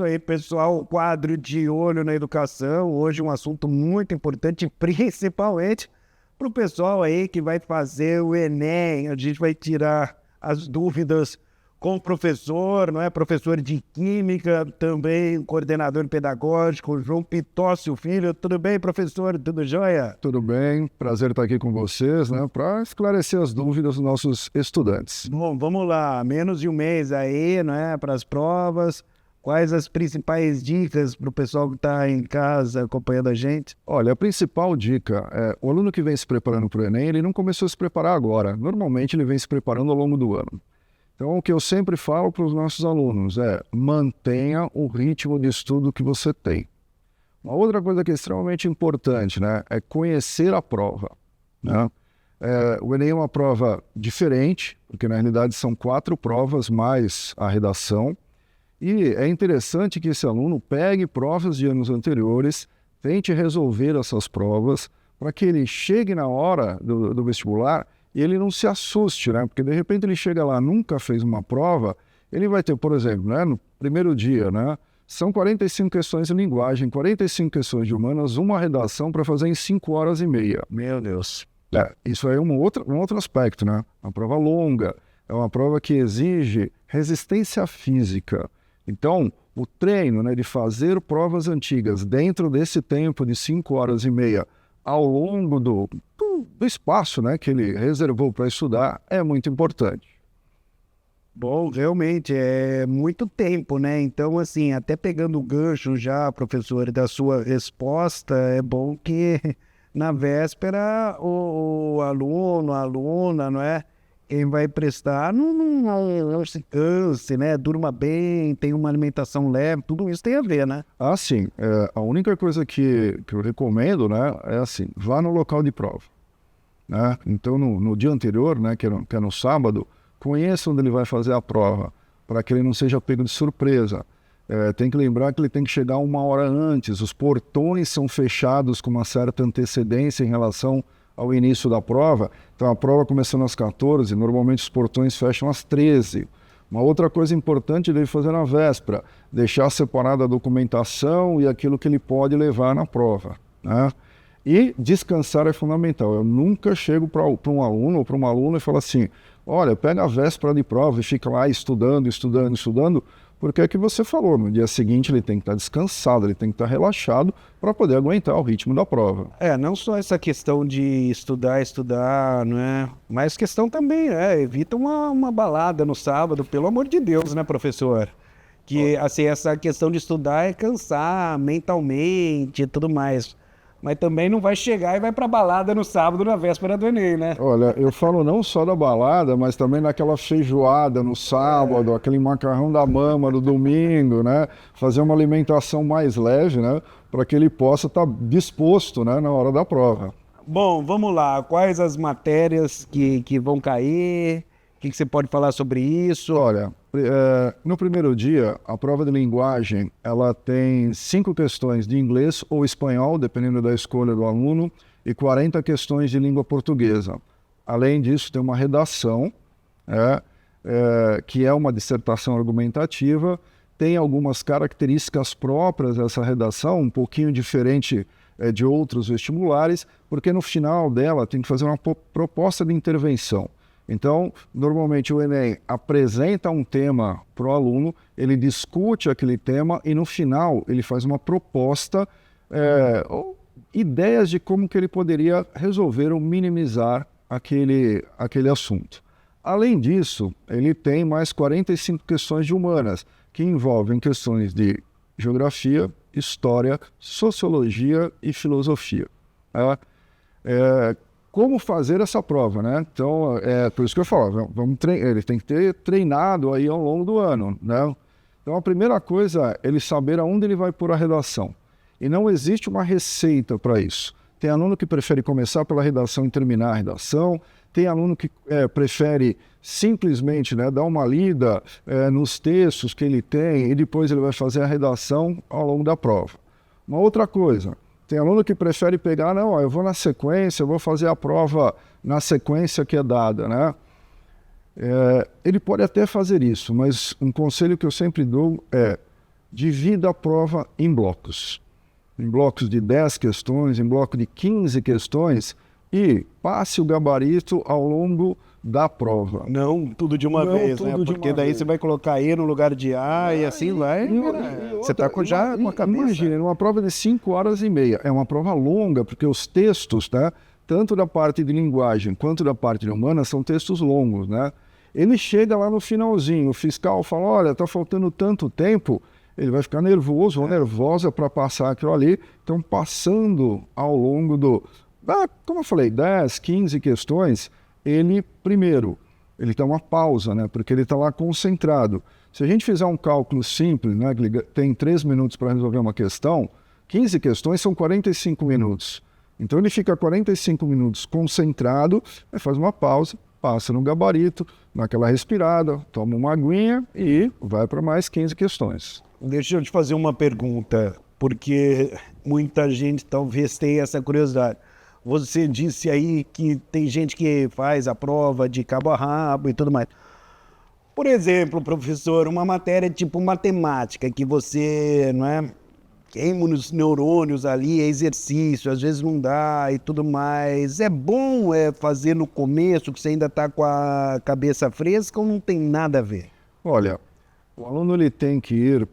isso aí, pessoal. Quadro de olho na educação. Hoje um assunto muito importante, principalmente para o pessoal aí que vai fazer o Enem. A gente vai tirar as dúvidas com o professor, não é? Professor de Química, também coordenador pedagógico, João Pitócio Filho. Tudo bem, professor? Tudo jóia? Tudo bem, prazer estar aqui com vocês, né, para esclarecer as dúvidas dos nossos estudantes. Bom, vamos lá. Menos de um mês aí, não é? Para as provas. Quais as principais dicas para o pessoal que está em casa acompanhando a gente? Olha, a principal dica é, o aluno que vem se preparando para o Enem, ele não começou a se preparar agora. Normalmente ele vem se preparando ao longo do ano. Então, o que eu sempre falo para os nossos alunos é mantenha o ritmo de estudo que você tem. Uma outra coisa que é extremamente importante, né, é conhecer a prova, né? O Enem é uma prova diferente, porque na realidade são 4 provas mais a redação. E é interessante que esse aluno pegue provas de anos anteriores, tente resolver essas provas, para que ele chegue na hora do vestibular e ele não se assuste, né? Porque de repente ele chega lá, nunca fez uma prova, ele vai ter, por exemplo, né, no primeiro dia, né, são 45 questões de linguagem, 45 questões de humanas, uma redação para fazer em 5 horas e meia. Meu Deus. Isso aí é um outro aspecto, né? Uma prova longa, é uma prova que exige resistência física. Então, o treino, né, de fazer provas antigas dentro desse tempo de 5 horas e meia ao longo do espaço, né, que ele reservou para estudar é muito importante. Bom, realmente é muito tempo, né? Então, assim, até pegando o gancho já, professor, da sua resposta, é bom que na véspera o aluno, a aluna, não é? Quem vai prestar não se canse, né? Durma bem, tem uma alimentação leve, tudo isso tem a ver, né? Ah, sim. A única coisa que eu recomendo, né, é assim, vá no local de prova, né? Então, no dia anterior, né, que é no sábado, conheça onde ele vai fazer a prova, para que ele não seja pego de surpresa. Tem que lembrar que ele tem que chegar 1 hora antes, os portões são fechados com uma certa antecedência em relação ao início da prova. Então a prova começando às 14, normalmente os portões fecham às 13. Uma outra coisa importante ele fazer na véspera, deixar separada a documentação e aquilo que ele pode levar na prova, né? E descansar é fundamental. Eu nunca chego para um aluno ou para uma aluna e falo assim, olha, pega a véspera de prova e fica lá estudando, porque é que você falou, no dia seguinte ele tem que estar descansado, ele tem que estar relaxado para poder aguentar o ritmo da prova. Não só essa questão de estudar, não é? Mas questão também, evita uma balada no sábado, pelo amor de Deus, né, professor? Que, assim, essa questão de estudar é cansar mentalmente e tudo mais. Mas também não vai chegar e vai pra balada no sábado, na véspera do Enem, né? Olha, eu falo não só da balada, mas também daquela feijoada no sábado, aquele macarrão da mama no domingo, né? Fazer uma alimentação mais leve, né? Para que ele possa estar disposto, né, na hora da prova. Bom, vamos lá. Quais as matérias que vão cair? O que você pode falar sobre isso? Olha, no primeiro dia, a prova de linguagem, ela tem 5 questões de inglês ou espanhol, dependendo da escolha do aluno, e 40 questões de língua portuguesa. Além disso, tem uma redação, que é uma dissertação argumentativa, tem algumas características próprias dessa redação, um pouquinho diferente de outros vestibulares, porque no final dela tem que fazer uma proposta de intervenção. Então, normalmente o Enem apresenta um tema para o aluno, ele discute aquele tema e no final ele faz uma proposta, ou ideias de como que ele poderia resolver ou minimizar aquele assunto. Além disso, ele tem mais 45 questões de humanas, que envolvem questões de geografia, história, sociologia e filosofia. Como fazer essa prova, né? Então, por isso que eu falo, ele tem que ter treinado aí ao longo do ano, né? Então, a primeira coisa é ele saber aonde ele vai pôr a redação. E não existe uma receita para isso. Tem aluno que prefere começar pela redação e terminar a redação, tem aluno que prefere simplesmente, né, dar uma lida nos textos que ele tem e depois ele vai fazer a redação ao longo da prova. Uma outra coisa, tem aluno que prefere pegar, não, eu vou na sequência, eu vou fazer a prova na sequência que é dada, né? Ele pode até fazer isso, mas um conselho que eu sempre dou é divida a prova em blocos de 10 questões, em bloco de 15 questões, e passe o gabarito ao longo da prova. Não tudo de uma vez, né? Porque daí você vai colocar E no lugar de A e assim vai. Você está já com a cabeça. Imagina, numa prova de 5 horas e meia. É uma prova longa, porque os textos, né, tanto da parte de linguagem quanto da parte de humana, são textos longos, né? Ele chega lá no finalzinho, o fiscal fala, olha, está faltando tanto tempo, ele vai ficar nervoso ou nervosa para passar aquilo ali. Então, passando ao longo como eu falei, 10, 15 questões, ele dá uma pausa, né? Porque ele está lá concentrado. Se a gente fizer um cálculo simples, né, que ele tem 3 minutos para resolver uma questão, 15 questões são 45 minutos. Então ele fica 45 minutos concentrado, aí faz uma pausa, passa no gabarito, dá aquela respirada, toma uma aguinha e vai para mais 15 questões. Deixa eu te fazer uma pergunta, porque muita gente talvez tenha essa curiosidade. Você disse aí que tem gente que faz a prova de cabo a rabo e tudo mais. Por exemplo, professor, uma matéria tipo matemática, que você, não é, queima os neurônios ali, é exercício, às vezes não dá e tudo mais. É bom fazer no começo, que você ainda está com a cabeça fresca, ou não tem nada a ver? Olha, o aluno ele tem que ir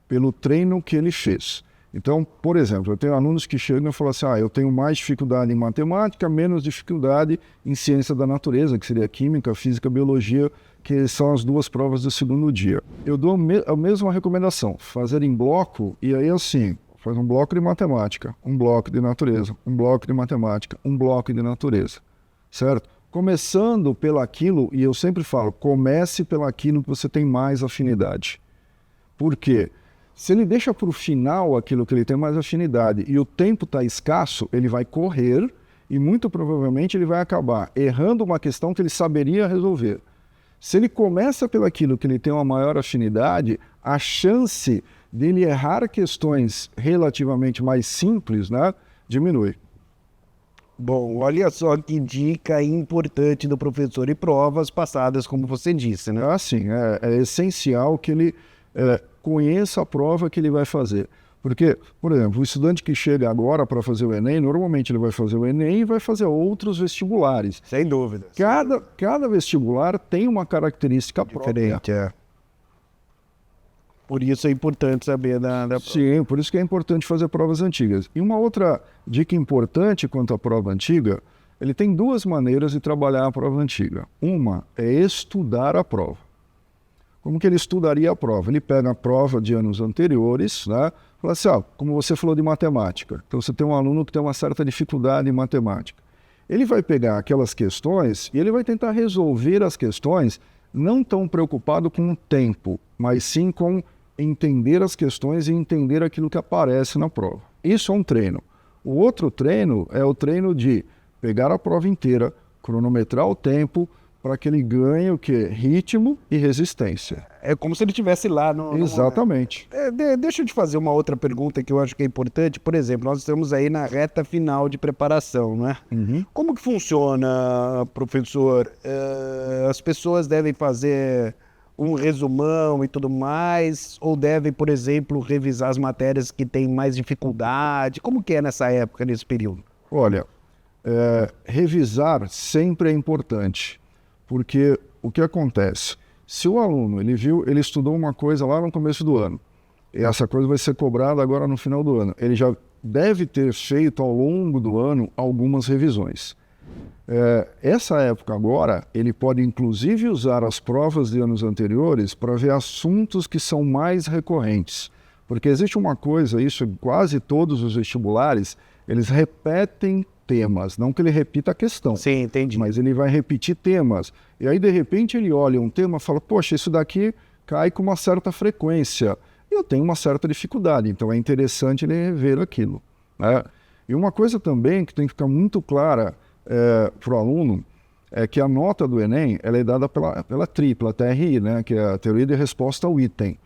pelo treino que ele fez. Então, por exemplo, eu tenho alunos que chegam e falam assim, eu tenho mais dificuldade em matemática, menos dificuldade em ciência da natureza, que seria química, física, biologia, que são as 2 provas do segundo dia. Eu dou a mesma recomendação, fazer em bloco, e aí assim, faz um bloco de matemática, um bloco de natureza, um bloco de matemática, um bloco de natureza, certo? Começando pelaquilo, e eu sempre falo, comece pelaquilo que você tem mais afinidade. Por quê? Se ele deixa para o final aquilo que ele tem mais afinidade e o tempo está escasso, ele vai correr e muito provavelmente ele vai acabar errando uma questão que ele saberia resolver. Se ele começa pelo aquilo que ele tem uma maior afinidade, a chance dele errar questões relativamente mais simples, né, diminui. Bom, olha só que dica importante do professor e provas passadas, como você disse, né? Assim, é essencial que ele conheça a prova que ele vai fazer. Porque, por exemplo, o estudante que chega agora para fazer o Enem, normalmente ele vai fazer o Enem e vai fazer outros vestibulares. Sem dúvida. Cada vestibular tem uma característica diferente, própria. Por isso é importante saber da prova. Sim, por isso que é importante fazer provas antigas. E uma outra dica importante quanto à prova antiga, ele tem 2 maneiras de trabalhar a prova antiga. Uma é estudar a prova. Como que ele estudaria a prova? Ele pega a prova de anos anteriores, né? Fala assim, como você falou de matemática, então você tem um aluno que tem uma certa dificuldade em matemática. Ele vai pegar aquelas questões e ele vai tentar resolver as questões não tão preocupado com o tempo, mas sim com entender as questões e entender aquilo que aparece na prova. Isso é um treino. O outro treino é o treino de pegar a prova inteira, cronometrar o tempo, para que ele ganhe o quê? Ritmo e resistência. É como se ele estivesse lá no... Exatamente. Deixa eu te fazer uma outra pergunta que eu acho que é importante. Por exemplo, nós estamos aí na reta final de preparação, não é? Uhum. Como que funciona, professor? As pessoas devem fazer um resumão e tudo mais? Ou devem, por exemplo, revisar as matérias que têm mais dificuldade? Como que é nessa época, nesse período? Olha, revisar sempre é importante. Porque o que acontece? Se o aluno, ele estudou uma coisa lá no começo do ano, e essa coisa vai ser cobrada agora no final do ano, ele já deve ter feito ao longo do ano algumas revisões. Essa época agora, ele pode inclusive usar as provas de anos anteriores para ver assuntos que são mais recorrentes. Porque existe uma coisa, isso em quase todos os vestibulares, eles repetem temas, não que ele repita a questão. Sim, entendi. Mas ele vai repetir temas. E aí, de repente, ele olha um tema e fala, poxa, isso daqui cai com uma certa frequência. E eu tenho uma certa dificuldade, então é interessante ele rever aquilo, né? E uma coisa também que tem que ficar muito clara para o aluno é que a nota do Enem ela é dada pela TRI, né? Que é a Teoria de Resposta ao Item.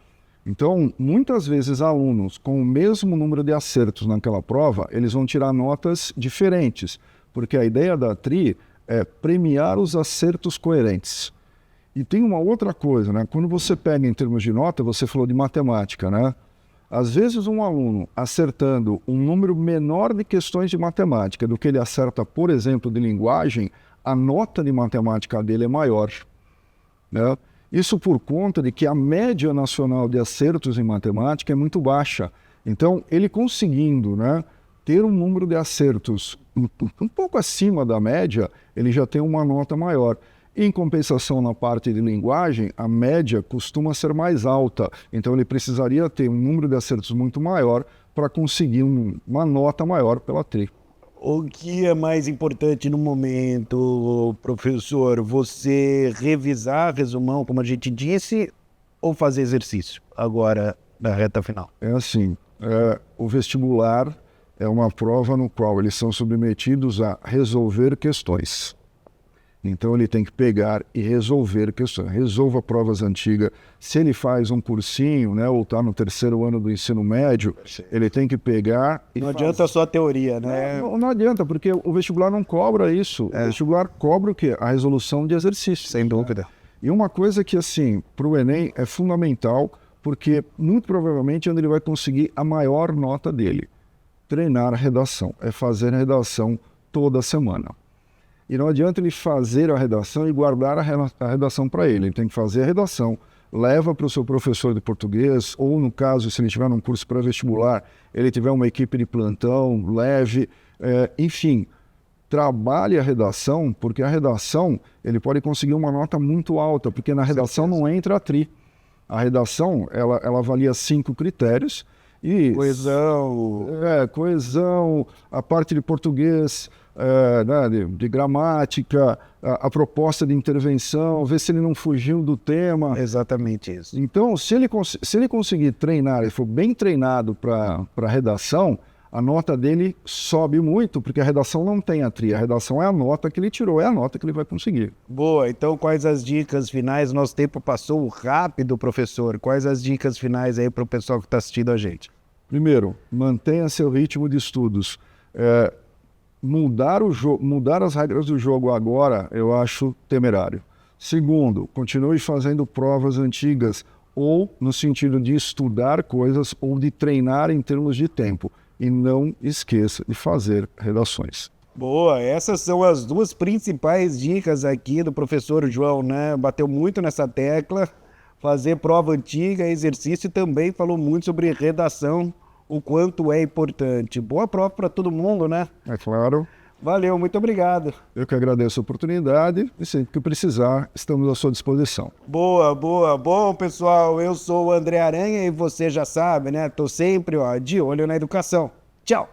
Então, muitas vezes, alunos com o mesmo número de acertos naquela prova, eles vão tirar notas diferentes, porque a ideia da TRI é premiar os acertos coerentes. E tem uma outra coisa, né? Quando você pega em termos de nota, você falou de matemática, né? Às vezes um aluno acertando um número menor de questões de matemática do que ele acerta, por exemplo, de linguagem, a nota de matemática dele é maior, né? Isso por conta de que a média nacional de acertos em matemática é muito baixa. Então, ele conseguindo, né, ter um número de acertos um pouco acima da média, ele já tem uma nota maior. Em compensação, na parte de linguagem, a média costuma ser mais alta. Então, ele precisaria ter um número de acertos muito maior para conseguir uma nota maior pela TRI. O que é mais importante no momento, professor? Você revisar resumão, como a gente disse, ou fazer exercício agora na reta final? É assim, o vestibular é uma prova no qual eles são submetidos a resolver questões. Então ele tem que pegar e resolver questões. Resolva provas antigas. Se ele faz um cursinho, né, ou está no 3º ano do ensino médio, ele tem que pegar e Não adianta só a teoria, né? Não adianta, porque o vestibular não cobra isso. O vestibular cobra o quê? A resolução de exercícios. Sem dúvida. E uma coisa que, assim, para o Enem é fundamental, porque muito provavelmente é onde ele vai conseguir a maior nota dele. Treinar a redação. É fazer a redação toda semana. E não adianta ele fazer a redação e guardar a redação para ele. Ele tem que fazer a redação, leva para o seu professor de português, ou no caso, se ele tiver num curso pré-vestibular, ele tiver uma equipe de plantão, leve, enfim, trabalhe a redação, porque a redação ele pode conseguir uma nota muito alta, porque na redação não entra a TRI. A redação, ela avalia 5 critérios, e coesão, a parte de português, né, de gramática, a proposta de intervenção, ver se ele não fugiu do tema. Exatamente isso. Então, se ele conseguir treinar, ele for bem treinado para a redação, a nota dele sobe muito, porque a redação não tem a TRI. A redação é a nota que ele tirou, é a nota que ele vai conseguir. Boa, então quais as dicas finais? Nosso tempo passou rápido, professor. Quais as dicas finais aí para o pessoal que está assistindo a gente? Primeiro, mantenha seu ritmo de estudos. Mudar as regras do jogo agora, eu acho temerário. Segundo, continue fazendo provas antigas, ou no sentido de estudar coisas ou de treinar em termos de tempo. E não esqueça de fazer redações. Boa, essas são as duas principais dicas aqui do professor João, né? Bateu muito nessa tecla, fazer prova antiga, exercício, e também falou muito sobre redação, o quanto é importante. Boa prova para todo mundo, né? É claro. Valeu, muito obrigado. Eu que agradeço a oportunidade e sempre que precisar, estamos à sua disposição. Boa, boa. Bom, pessoal, eu sou o André Aranha e você já sabe, né? Tô sempre, de olho na educação. Tchau!